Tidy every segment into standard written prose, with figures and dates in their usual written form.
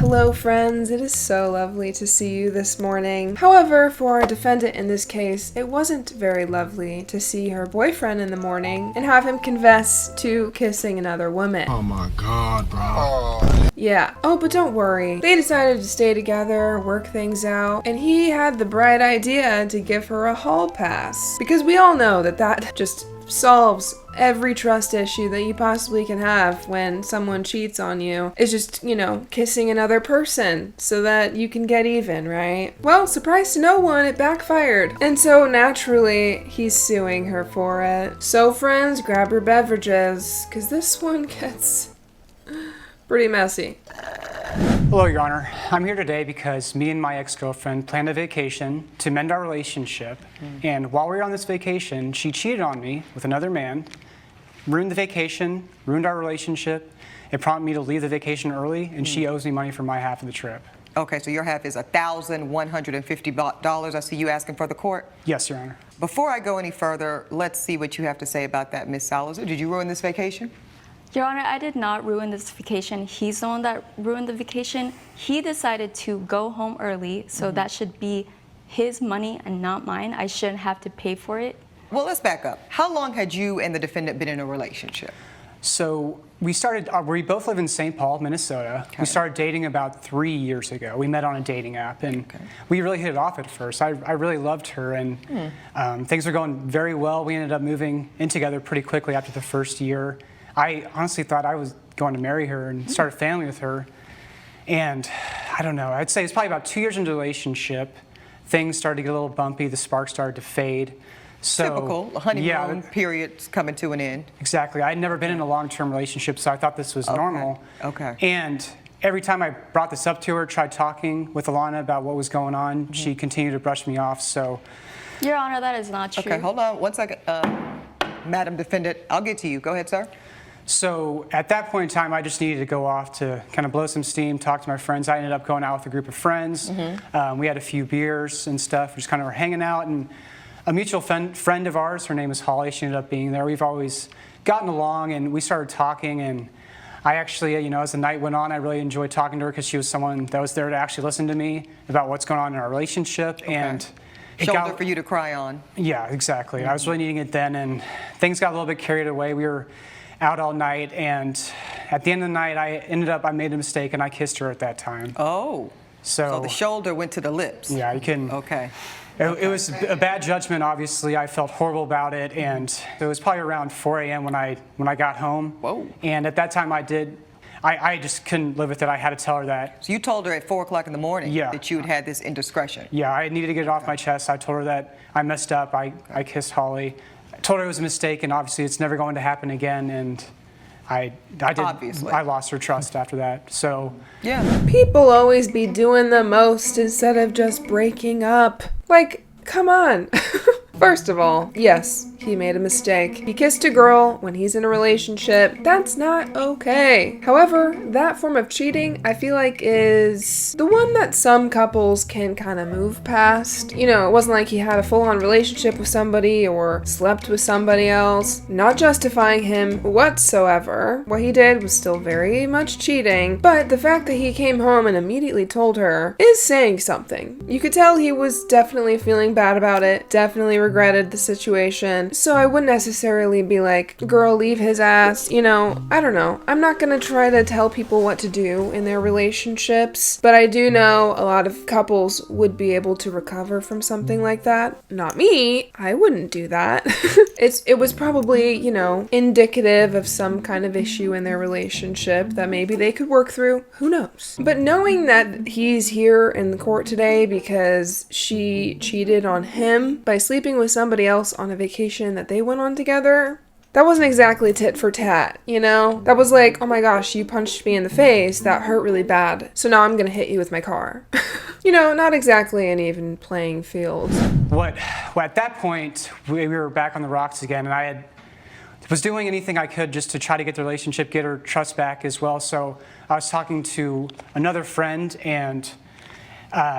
Hello friends, it is so lovely to see you this morning. However, for our defendant in this case, it wasn't very lovely to see her boyfriend in the morning and have him confess to kissing another woman. Oh my god, bro. Yeah. Oh, but don't worry. They decided to stay together, work things out, and he had the bright idea to give her a hall pass. Because we all know that just solves every trust issue that you possibly can have when someone cheats on you. It's just, kissing another person so that you can get even, right? Well, surprise to no one, it backfired. And so naturally, he's suing her for it. So friends, grab your beverages, because this one gets pretty messy. Hello, Your Honor. I'm here today because me and my ex-girlfriend planned a vacation to mend our relationship. And while we were on this vacation, she cheated on me with another man, ruined the vacation, ruined our relationship. It prompted me to leave the vacation early, and she owes me money for my half of the trip. Okay, so your half is $1,150. I see you asking for the court. Yes, Your Honor. Before I go any further, let's see what you have to say about that, Ms. Salazar. Did you ruin this vacation? Your Honor, I did not ruin this vacation. He's the one that ruined the vacation. He decided to go home early, so that should be his money and not mine. I shouldn't have to pay for it. Well, let's back up. How long had you and the defendant been in a relationship? So we both live in St. Paul, Minnesota. Okay. We started dating about 3 years ago. We met on a dating app, and we really hit it off at first. I really loved her, and things were going very well. We ended up moving in together pretty quickly after the first year. I honestly thought I was going to marry her and start a family with her. And I don't know, I'd say it's probably about 2 years into the relationship. Things started to get a little bumpy. The spark started to fade. So, Typical. The honeymoon period's coming to an end. Exactly. I'd never been in a long-term relationship, so I thought this was normal. Okay. And every time I brought this up to her, tried talking with Alana about what was going on, she continued to brush me off. So, Your Honor, that is not true. Okay, hold on 1 second. Madam Defendant, I'll get to you. Go ahead, sir. So at that point in time, I just needed to go off to kind of blow some steam, talk to my friends. I ended up going out with a group of friends. We had a few beers and stuff. We just kind of were hanging out. And a mutual friend of ours, her name is Holly, she ended up being there. We've always gotten along, and we started talking. And I actually, as the night went on, I really enjoyed talking to her because she was someone that was there to actually listen to me about what's going on in our relationship. Okay. And Shoulder for you to cry on. Yeah, exactly. I was really needing it then, and things got a little bit carried away. We were out all night, and at the end of the night, I made a mistake, and I kissed her at that time. Oh. So the shoulder went to the lips. Yeah, you can. Okay. It was a bad judgment, obviously. I felt horrible about it, and it was probably around 4 a.m. when I got home. Whoa. And at that time, I just couldn't live with it. I had to tell her that. So you told her at 4 o'clock in the morning Yeah. that you had this indiscretion. Yeah, I needed to get it off my chest. I told her that I messed up. I kissed Holly. I told her it was a mistake, and obviously it's never going to happen again. And I lost her trust after that. So Yeah. People always be doing the most instead of just breaking up. Like, come on. First of all, yes, he made a mistake. He kissed a girl when he's in a relationship. That's not okay. However, that form of cheating, I feel like, is the one that some couples can kind of move past. It wasn't like he had a full-on relationship with somebody or slept with somebody else. Not justifying him whatsoever. What he did was still very much cheating, but the fact that he came home and immediately told her is saying something. You could tell he was definitely feeling bad about it, definitely regretted the situation. So I wouldn't necessarily be like, girl, leave his ass. I don't know. I'm not gonna try to tell people what to do in their relationships, but I do know a lot of couples would be able to recover from something like that. Not me. I wouldn't do that. It was probably, indicative of some kind of issue in their relationship that maybe they could work through. Who knows? But knowing that he's here in the court today because she cheated on him by sleeping with somebody else on a vacation that they went on together, that wasn't exactly tit for tat, That was like, oh my gosh, you punched me in the face, that hurt really bad, so now I'm gonna hit you with my car. Not exactly an even playing field. At that point, we were back on the rocks again, and I was doing anything I could just to try to get the relationship, get her trust back as well. So I was talking to another friend, and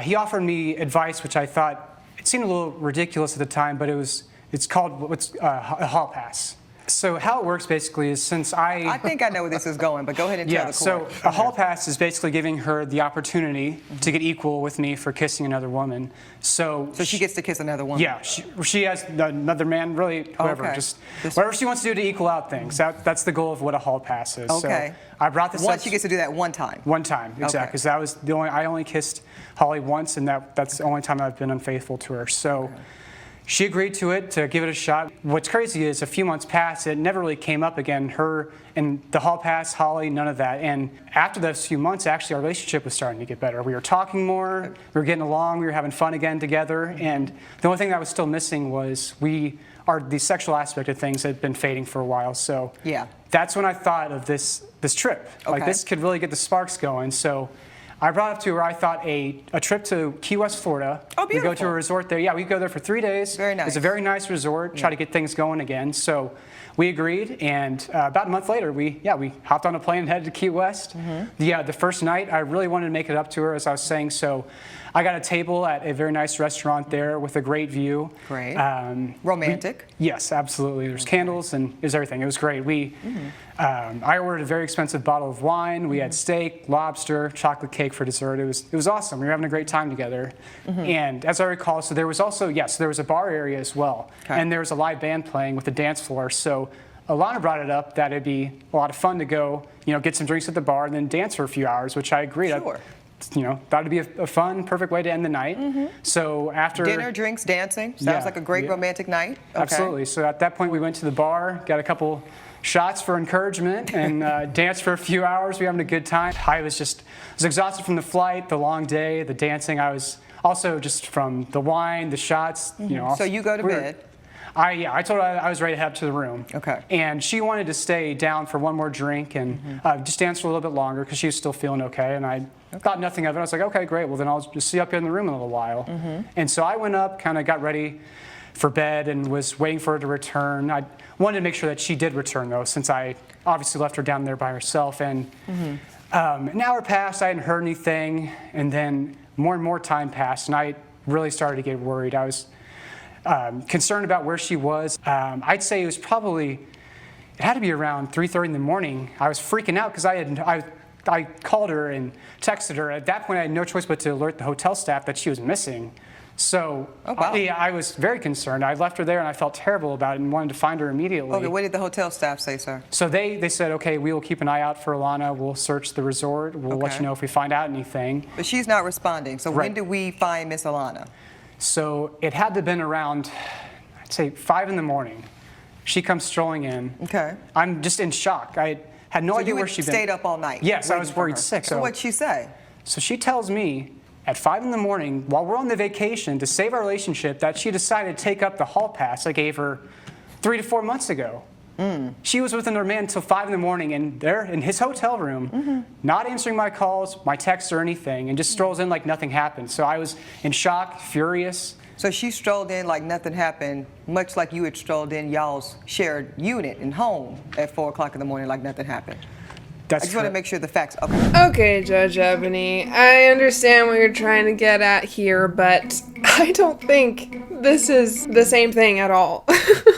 he offered me advice, which I thought, it seemed a little ridiculous at the time, but it's called a hall pass. So how it works basically is since I think I know where this is going, but go ahead and tell Yeah, the so court. a hall pass is basically giving her the opportunity to get equal with me for kissing another woman. So she gets to kiss another woman. yeah, she has another man, really, whoever, Okay. just whatever she wants to do to equal out things. That's the goal of what a hall pass is. Okay. So I brought this Once up she gets to do that one time. one time, exactly, Okay. because that was the only I only kissed Holly once, and that's the only time I've been unfaithful to her. So. She agreed to it, to give it a shot. What's crazy is a few months passed, it never really came up again. Her and the hall pass, Holly, none of that. And after those few months, actually, our relationship was starting to get better. We were talking more, we were getting along, we were having fun again together. And the only thing that was still missing was the sexual aspect of things had been fading for a while. So Yeah. that's when I thought of this trip. Like Okay. this could really get the sparks going. So I brought up to her, I thought a trip to Key West, Florida. Oh, We go to beautiful. a resort there. Yeah, we go there for 3 days. Very It's a nice. very nice resort. Try to get things going again. So we agreed, and about a month later, we hopped on a plane and headed to Key West. Mm-hmm. The first night, I really wanted to make it up to her, as I was saying. So I got a table at a very nice restaurant there with a great view. Great. Romantic. Yes, absolutely. There's candles and there's everything. It was great. I ordered a very expensive bottle of wine. We had steak, lobster, chocolate cake for dessert. It was awesome. We were having a great time together. And as I recall, so there was also there was a bar area as well, Okay. and there was a live band playing with a dance floor. So Alana brought it up that it'd be a lot of fun to go, get some drinks at the bar and then dance for a few hours, which I agreed. Sure. Thought it'd be a fun, perfect way to end the night. So after Dinner, drinks, dancing. Sounds Yeah, like a great yeah. romantic night. Okay. Absolutely. So at that point, we went to the bar, got a couple shots for encouragement, and danced for a few hours. We were having a good time. I was exhausted from the flight, the long day, the dancing. I was also just from the wine, the shots. So you go to bed. I told her I was ready to head up to the room. Okay. And she wanted to stay down for one more drink and just dance for a little bit longer because she was still feeling okay. And I thought nothing of it. I was like, okay, great. Well, then I'll just see you up here in the room in a little while. And so I went up, kind of got ready for bed and was waiting for her to return. I wanted to make sure that she did return, though, since I obviously left her down there by herself. And an hour passed. I hadn't heard anything. And then more and more time passed. And I really started to get worried. I was concerned about where she was. I'd say it had to be around 3:30 in the morning. I was freaking out because I called her and texted her. At that point, I had no choice but to alert the hotel staff that she was missing. So Oh, wow. I was very concerned. I left her there and I felt terrible about it and wanted to find her immediately. Okay, what did the hotel staff say, sir? So they said, okay, we will keep an eye out for Alana. We'll search the resort. We'll let Okay. you know if we find out anything. But she's not responding. So when Right. do we find Miss Alana? So it had to have been around, I'd say 5 in the morning. She comes strolling in. Okay. I'm just in shock. I had no So idea you where had she'd stayed been. up all night. Yes, I waiting was for worried her. sick. So what'd she say? So she tells me at 5 in the morning, while we're on the vacation, to save our relationship, that she decided to take up the hall pass I gave her 3 to 4 months ago. She was with another man until 5 in the morning, and there in his hotel room, not answering my calls, my texts, or anything, and just strolls in like nothing happened. So I was in shock, furious. So she strolled in like nothing happened, much like you had strolled in y'all's shared unit and home at 4 o'clock in the morning like nothing happened. I That's just want to correct. make sure the facts. Okay. Okay, Judge Ebony, I understand what you're trying to get at here, but I don't think this is the same thing at all.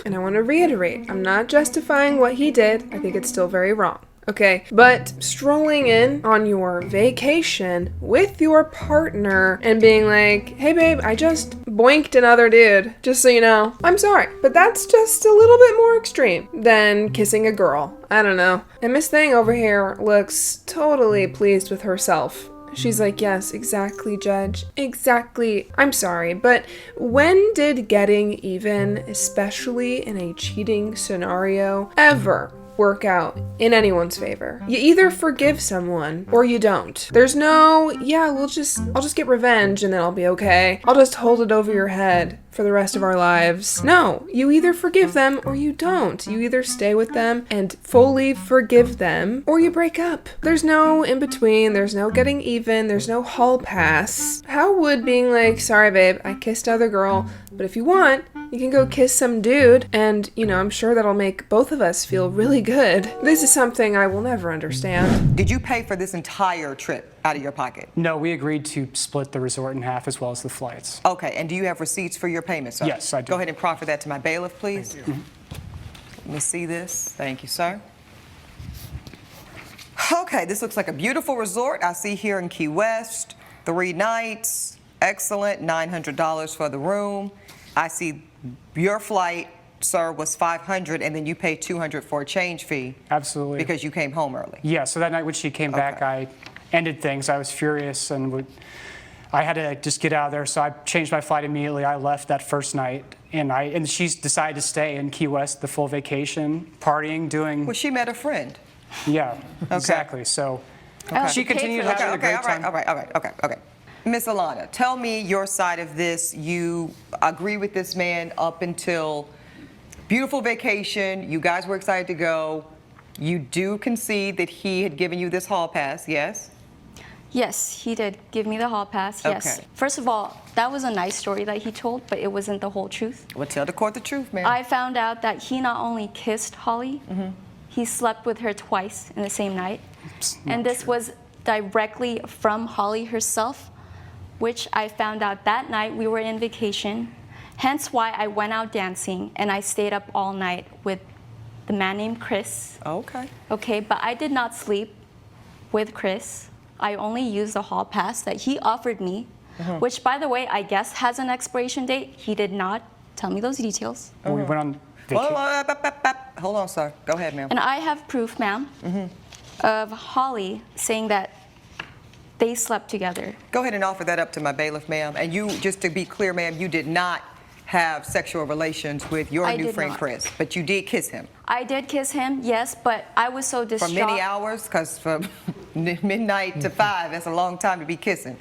And I want to reiterate, I'm not justifying what he did. I think it's still very wrong. Okay, but strolling in on your vacation with your partner and being like, hey babe, I just boinked another dude, just so you know. I'm sorry, but that's just a little bit more extreme than kissing a girl. I don't know. And Miss Thing over here looks totally pleased with herself. She's like, yes, exactly, Judge. Exactly. I'm sorry, but when did getting even, especially in a cheating scenario, ever work out in anyone's favor? You either forgive someone or you don't. There's no, yeah, I'll just get revenge and then I'll be okay. I'll just hold it over your head for the rest of our lives. No, you either forgive them or you don't. You either stay with them and fully forgive them or you break up. There's no in between. There's no getting even. There's no hall pass. How would being like, sorry babe, I kissed other girl, but if you want, you can go kiss some dude and, I'm sure that'll make both of us feel really good. This is something I will never understand. Did you pay for this entire trip out of your pocket? No, we agreed to split the resort in half as well as the flights. Okay, and do you have receipts for your payments, sir? Yes, I do. Go ahead and proffer that to my bailiff, please. Let me see this. Thank you, sir. Okay, this looks like a beautiful resort I see here in Key West. 3 nights, excellent, $900 for the room. I see your flight, sir, was $500, and then you paid $200 for a change fee. Absolutely. Because you came home early. Yeah, so that night when she came back, Okay. I ended things. I was furious and I had to just get out of there, so I changed my flight immediately. I left that first night, and she decided to stay in Key West the full vacation, partying, doing, Well, she met a friend. yeah, exactly. So Okay. she continued Okay, having a great time. all right, okay. Miss Alana, tell me your side of this. You agree with this man up until beautiful vacation. You guys were excited to go. You do concede that he had given you this hall pass, yes? Yes, he did give me the hall pass. Yes. Okay. First of all, that was a nice story that he told, but it wasn't the whole truth. Well, tell the court the truth, man. I found out that he not only kissed Holly, he slept with her twice in the same night. And this was directly from Holly herself, which I found out that night we were in vacation. Hence why I went out dancing and I stayed up all night with the man named Chris. Okay. Okay, but I did not sleep with Chris. I only used the hall pass that he offered me, which, by the way, I guess has an expiration date. He did not tell me those details. We went on vacation. Hold on, sir. Go ahead, ma'am. And I have proof, ma'am, of Holly saying that they slept together. Go ahead and offer that up to my bailiff, ma'am. And you, just to be clear, ma'am, you did not have sexual relations with your I new did friend, not. Chris, but you did kiss him. I did kiss him, yes, but I was so For distraught. many hours, because from midnight to 5, that's a long time to be kissing.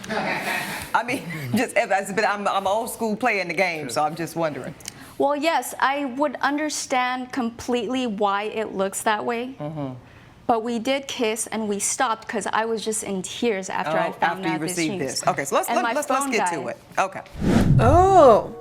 I mean, but I'm old school playing the game, so I'm just wondering. Well, yes, I would understand completely why it looks that way. But we did kiss and we stopped because I was just in tears after I found after you out received news. this. Okay, so let's And my get phone to died. it. Okay. Oh.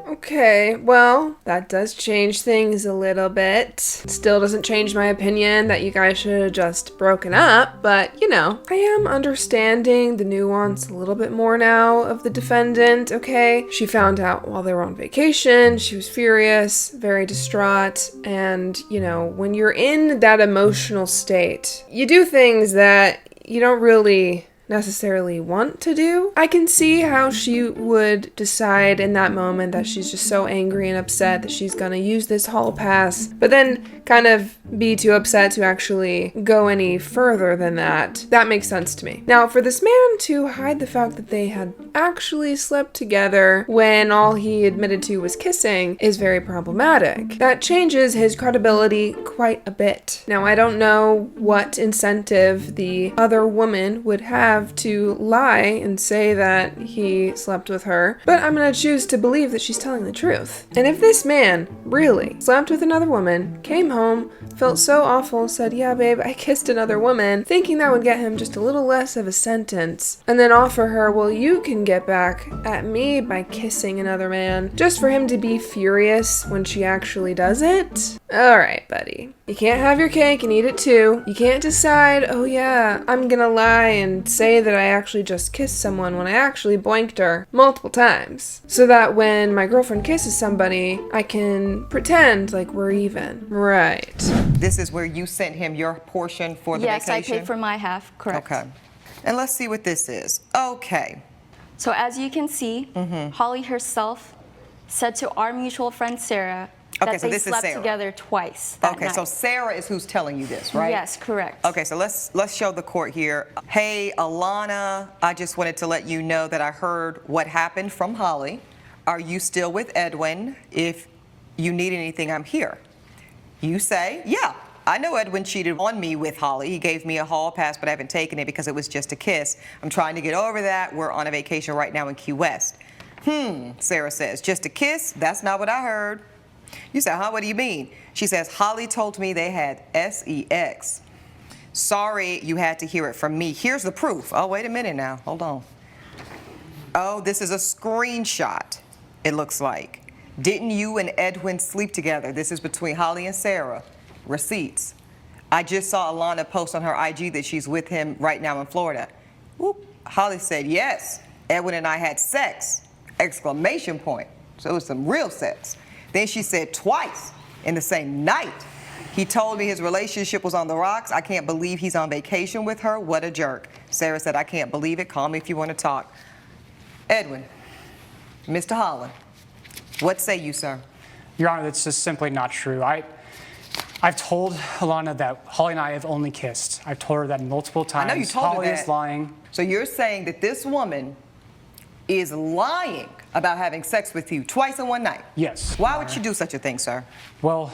Okay, well, that does change things a little bit. Still doesn't change my opinion that you guys should have just broken up, but you know, I am understanding the nuance a little bit more now of the defendant, okay? She found out while they were on vacation, she was furious, very distraught, and you know, when you're in that emotional state, you do things that you don't really necessarily want to do. I can see how she would decide in that moment that she's just so angry and upset that she's gonna use this hall pass, but then kind of be too upset to actually go any further than that. That makes sense to me. Now, for this man to hide the fact that they had actually slept together when all he admitted to was kissing is very problematic. That changes his credibility quite a bit. Now, I don't know what incentive the other woman would have to lie and say that he slept with her, but I'm gonna choose to believe that she's telling the truth. And if this man really slept with another woman, came home, felt so awful, said, yeah, babe, I kissed another woman, thinking that would get him just a little less of a sentence, and then offer her, well, you can get back at me by kissing another man, just for him to be furious when she actually does it? Alright, buddy. You can't have your cake and eat it too. You can't decide, oh yeah, I'm gonna lie and say that I actually just kissed someone when I actually boinked her multiple times. So that when my girlfriend kisses somebody, I can pretend like we're even. Right. This is where you sent him your portion for the Yes, I vacation? paid for my half, correct. Okay. And let's see what this is. Okay. So as you can see, Holly herself said to our mutual friend Sarah that Okay, so they this is slept Sarah. together twice that Okay, night. so Sarah is who's telling you this, right? Yes, correct. Okay, so let's show the court here. Hey, Alana, I just wanted to let you know that I heard what happened from Holly. Are you still with Edwin? If you need anything, I'm here. You say, yeah, I know Edwin cheated on me with Holly. He gave me a hall pass, but I haven't taken it because it was just a kiss. I'm trying to get over that. We're on a vacation right now in Key West. Sarah says, just a kiss? That's not what I heard. You say, huh, what do you mean? She says, Holly told me they had sex. Sorry you had to hear it from me. Here's the proof. Oh, wait a minute now. Hold on. Oh, this is a screenshot, it looks like. Didn't you and Edwin sleep together? This is between Holly and Sarah. Receipts. I just saw Alana post on her IG that she's with him right now in Florida. Whoop. Holly said, yes, Edwin and I had sex. Exclamation point. So it was some real sex. Then she said twice. in the same night. He told me his relationship was on the rocks. I can't believe he's on vacation with her. What a jerk. Sarah said, I can't believe it. Call me if you want to talk. Edwin, Mr. Holland, what say you, sir? Your Honor, that's just simply not true. I've told Alana that Holly and I have only kissed. I've told her that multiple times. I know you told her Holly that. is lying. So you're saying that this woman is lying about having sex with you twice in one night? Yes. Why Your would Honor. she do such a thing, sir? Well,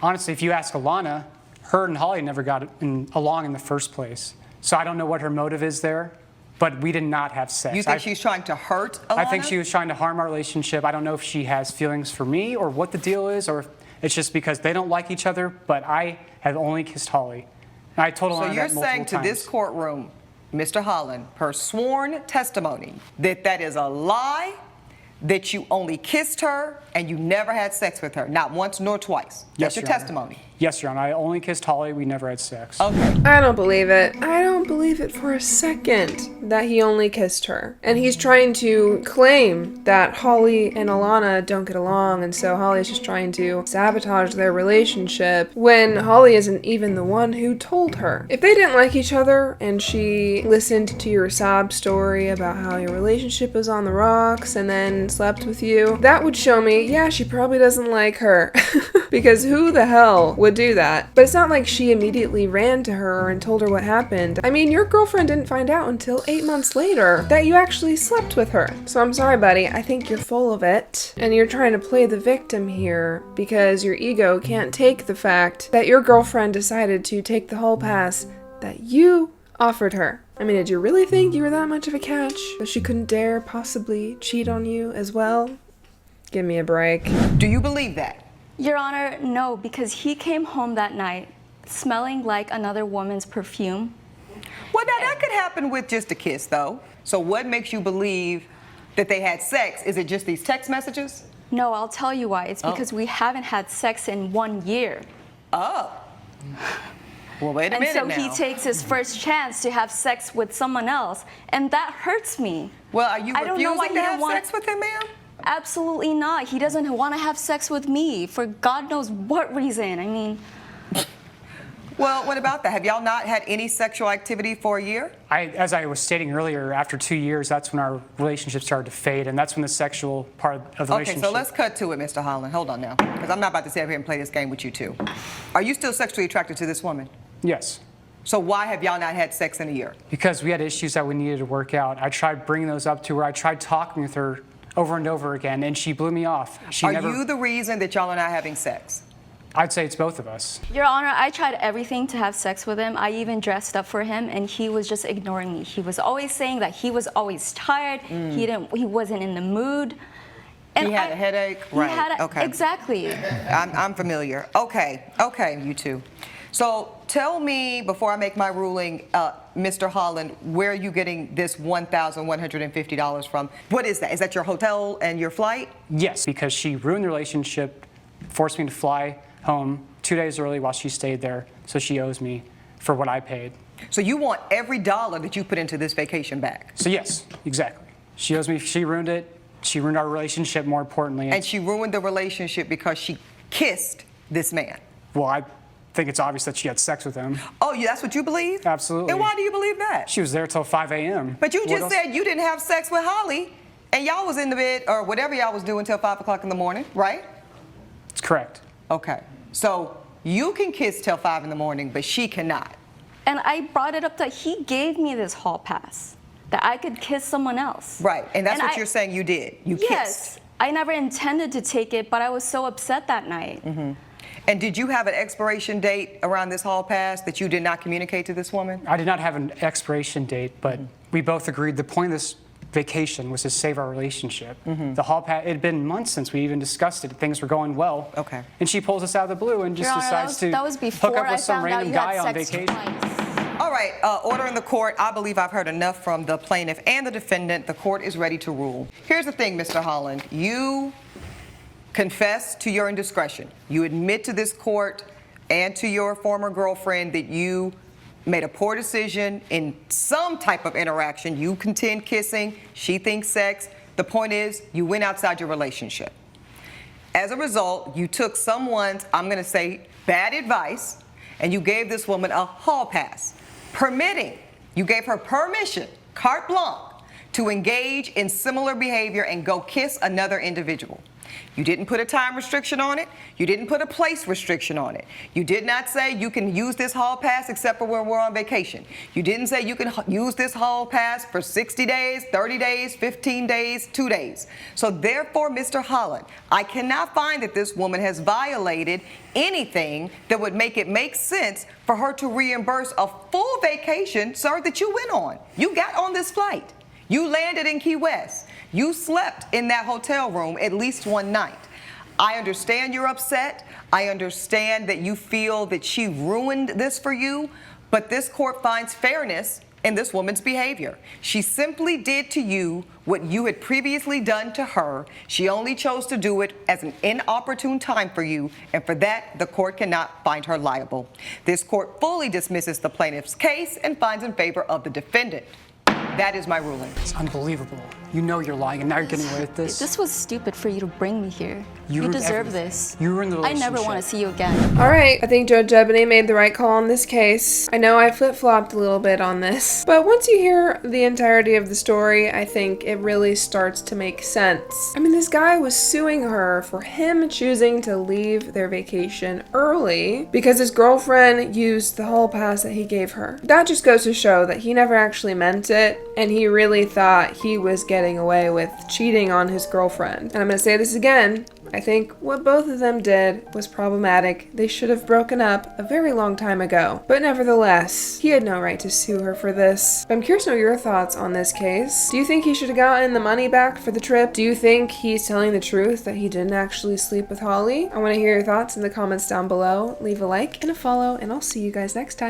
honestly, if you ask Alana, her and Holly never got along in the first place. So I don't know what her motive is there, but we did not have sex. You think she's trying to hurt Alana? I think she was trying to harm our relationship. I don't know if she has feelings for me or what the deal is, or if it's just because they don't like each other, but I have only kissed Holly. And I told Alana So that you're multiple saying to times. this courtroom, Mr. Holland, per sworn testimony, that that is a lie, that you only kissed her and you never had sex with her, not once nor twice. That's Yes, your Your Honor. testimony. Yes, Your Honor. I only kissed Holly. We never had sex. Okay. I don't believe it. I don't believe it for a second that he only kissed her. And he's trying to claim that Holly and Alana don't get along, and so Holly's just trying to sabotage their relationship when Holly isn't even the one who told her. If they didn't like each other and she listened to your sob story about how your relationship was on the rocks and then slept with you, that would show me, yeah, she probably doesn't like her. Because who the hell would do that? But it's not like she immediately ran to her and told her what happened. I mean, your girlfriend didn't find out until 8 months later that you actually slept with her. So I'm sorry, buddy. I think you're full of it. And you're trying to play the victim here because your ego can't take the fact that your girlfriend decided to take the hall pass that you offered her. I mean, did you really think you were that much of a catch? That she couldn't dare possibly cheat on you as well? Give me a break. Do you believe that? Your Honor, no, because he came home that night smelling like another woman's perfume. Well, now that could happen with just a kiss, though. So what makes you believe that they had sex? Is it just these text messages? No, I'll tell you why. It's because we haven't had sex in 1 year. Oh. Well, wait a And minute so now. he takes his first chance to have sex with someone else, and that hurts me. Well, are you I don't know why refusing he to have didn't want- sex with him, ma'am? Absolutely not. He doesn't want to have sex with me for God knows what reason. I mean, Well, what about that? Have y'all not had any sexual activity for a year? As I was stating earlier, after 2 years, that's when our relationship started to fade, and that's when the sexual part of the Okay, relationship. so let's cut to it, Mr. Holland. Hold on now, because I'm not about to sit up here and play this game with you two. Are you still sexually attracted to this woman? Yes. So why have y'all not had sex in a year? Because we had issues that we needed to work out. I tried bringing those up to her. I tried talking with her over and over again, and she blew me off. She Are never. you the reason that y'all are not having sex? I'd say it's both of us. Your Honor, I tried everything to have sex with him. I even dressed up for him, and he was just ignoring me. He was always saying that he was always tired. He wasn't in the mood. And He had a headache? He Right, had okay. Exactly. I'm familiar. Okay, you two. So tell me, before I make my ruling, Mr. Holland, where are you getting this $1,150 from? What is that? Is that your hotel and your flight? Yes, because she ruined the relationship, forced me to fly home 2 days early while she stayed there, so she owes me for what I paid. So you want every dollar that you put into this vacation back? So yes, exactly. She owes me. She ruined it. She ruined our relationship, more importantly. And she ruined the relationship because she kissed this man? Well, I think it's obvious that she had sex with him. Oh, yeah, that's what you believe? Absolutely. And why do you believe that? She was there till 5 a.m. But you What just else? said you didn't have sex with Holly, and y'all was in the bed, or whatever y'all was doing till 5 o'clock in the morning, right? It's correct. Okay. So you can kiss till 5 in the morning, but she cannot. And I brought it up that he gave me this hall pass, that I could kiss someone else. Right. And that's what I- you're saying you did. You Yes. kissed. I never intended to take it, but I was so upset that night. And did you have an expiration date around this hall pass that you did not communicate to this woman? I did not have an expiration date, but we both agreed the point of this vacation was to save our relationship. The hall pass, it had been months since we even discussed it. Things were going well. Okay. And she pulls us out of the blue and just Your Honor, decides to that was before hook up I with some found out random you guy had on sex vacation. twice. All right, order in the court. I believe I've heard enough from the plaintiff and the defendant. The court is ready to rule. Here's the thing, Mr. Holland. You confess to your indiscretion. You admit to this court and to your former girlfriend that you made a poor decision in some type of interaction. You contend kissing, she thinks sex. The point is, you went outside your relationship. As a result, you took someone's, I'm going to say, bad advice, and you gave this woman a hall pass, you gave her permission, carte blanche, to engage in similar behavior and go kiss another individual. You didn't put a time restriction on it. You didn't put a place restriction on it. You did not say you can use this hall pass except for when we're on vacation. You didn't say you can use this hall pass for 60 days, 30 days, 15 days, 2 days. So therefore, Mr. Holland, I cannot find that this woman has violated anything that would make it make sense for her to reimburse a full vacation, sir, that you went on. You got on this flight. You landed in Key West. You slept in that hotel room at least one night. I understand you're upset. I understand that you feel that she ruined this for you, but this court finds fairness in this woman's behavior. She simply did to you what you had previously done to her. She only chose to do it as an inopportune time for you, and for that, the court cannot find her liable. This court fully dismisses the plaintiff's case and finds in favor of the defendant. That is my ruling. It's unbelievable. You know you're lying, and now you're getting away with this. This was stupid for you to bring me here. You ruined deserve everything. this. You ruined the I never want to relationship. see you again. All right, I think Judge Ebony made the right call on this case. I know I flip-flopped a little bit on this, but once you hear the entirety of the story, I think it really starts to make sense. I mean, this guy was suing her for him choosing to leave their vacation early because his girlfriend used the hall pass that he gave her. That just goes to show that he never actually meant it, and he really thought he was getting away with cheating on his girlfriend. And I'm gonna say this again. I think what both of them did was problematic. They should have broken up a very long time ago. But nevertheless, he had no right to sue her for this. But I'm curious to know your thoughts on this case. Do you think he should have gotten the money back for the trip? Do you think he's telling the truth that he didn't actually sleep with Holly? I want to hear your thoughts in the comments down below. Leave a like and a follow, and I'll see you guys next time.